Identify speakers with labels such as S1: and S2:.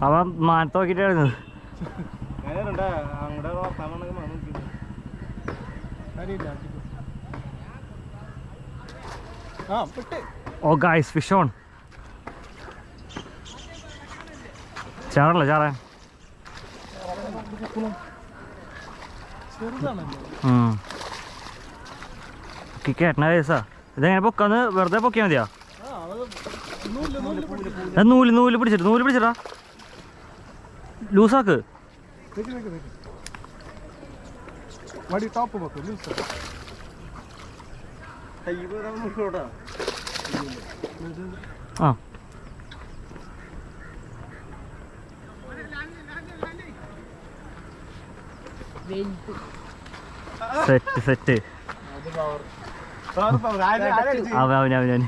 S1: അവൻ മാനത്ത് നോക്കിട്ടായിരുന്നു. ഓ guys fish on. ചാറല്ല ചാറാൻ. കേട്ടണ കേസാ. ഇതെങ്ങനെ പൊക്കാന്ന് വെറുതെ പൊക്കിയാ മതിയാ? നൂല് പിടിച്ചിട്ടാ ലൂസാക്ക്. ആ സെറ്റ് അവൻ